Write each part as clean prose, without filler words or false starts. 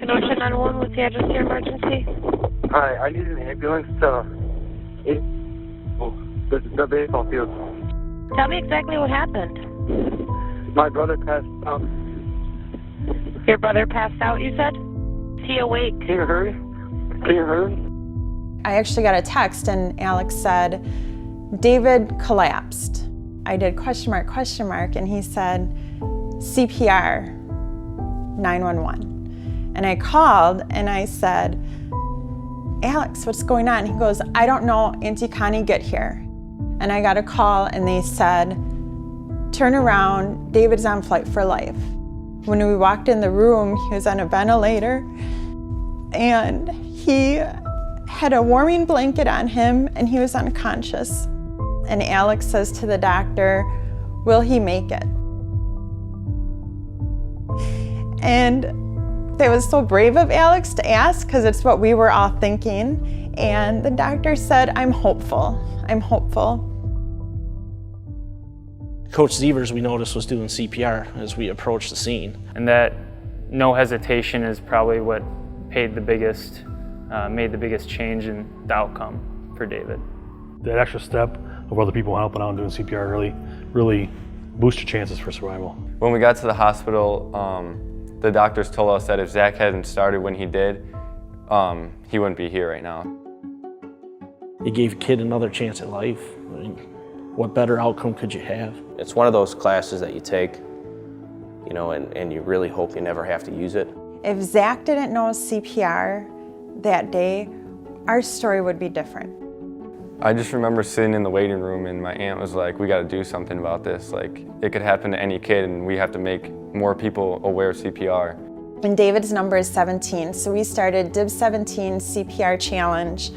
Go to 911. What's the address of your emergency? Hi, I need an ambulance to the baseball field. Tell me exactly what happened. My brother passed out. Your brother passed out, you said? Is he awake? Can you hurry? Can you hurry? I actually got a text and Alex said, David collapsed. I did question mark, and he said, CPR, 911. And I called and I said, Alex, what's going on? He goes, I don't know, Auntie Connie, get here. And I got a call and they said, turn around, David's on flight for life. When we walked in the room, he was on a ventilator and he had a warming blanket on him and he was unconscious. And Alex says to the doctor, will he make it? And that was so brave of Alex to ask because it's what we were all thinking. And the doctor said, I'm hopeful. I'm hopeful. Coach Zevers, we noticed, was doing CPR as we approached the scene. And that no hesitation is probably what made the biggest change in the outcome for David. That extra step of other people helping out and doing CPR really boosts your chances for survival. When we got to the hospital, the doctors told us that if Zach hadn't started when he did, he wouldn't be here right now. It gave a kid another chance at life. I mean, what better outcome could you have? It's one of those classes that you take, you know, and you really hope you never have to use it. If Zach didn't know CPR that day, our story would be different. I just remember sitting in the waiting room and my aunt was like, we got to do something about this. Like, it could happen to any kid and we have to make more people aware of CPR. And David's number is 17, so we started Dib 17 CPR Challenge.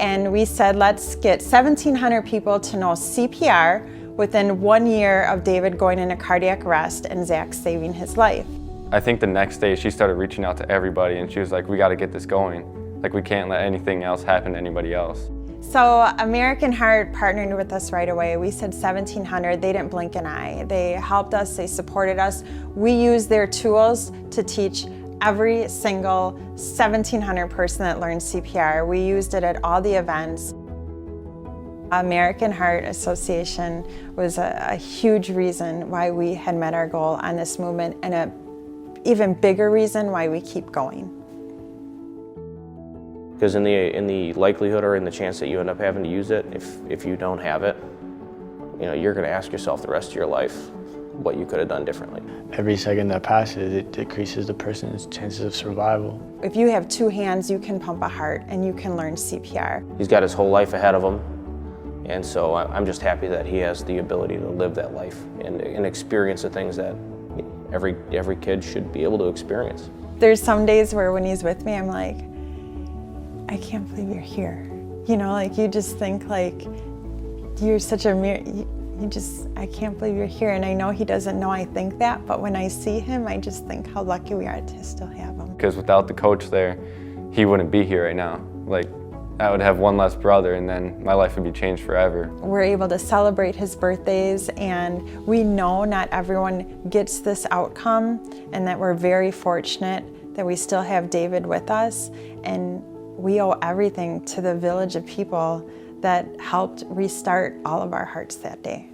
And we said, let's get 1,700 people to know CPR within 1 year of David going into cardiac arrest and Zach saving his life. I think the next day she started reaching out to everybody and she was like, we got to get this going. Like, we can't let anything else happen to anybody else. So American Heart partnered with us right away. We said 1,700, they didn't blink an eye. They helped us, they supported us. We used their tools to teach every single 1,700 person that learned CPR. We used it at all the events. American Heart Association was a huge reason why we had met our goal on this movement, and an even bigger reason why we keep going. Because in the likelihood or in the chance that you end up having to use it, if you don't have it, you know, you're going to ask yourself the rest of your life what you could have done differently. Every second that passes, it decreases the person's chances of survival. If you have two hands, you can pump a heart and you can learn CPR. He's got his whole life ahead of him, and so I'm just happy that he has the ability to live that life and experience the things that every kid should be able to experience. There's some days where when he's with me, I'm like, I can't believe you're here. You know, like you just think like, you're such a I can't believe you're here. And I know he doesn't know I think that, but when I see him, I just think how lucky we are to still have him. Because without the coach there, he wouldn't be here right now. Like, I would have one less brother and then my life would be changed forever. We're able to celebrate his birthdays, and we know not everyone gets this outcome, and that we're very fortunate that we still have David with us, and we owe everything to the village of people that helped restart all of our hearts that day.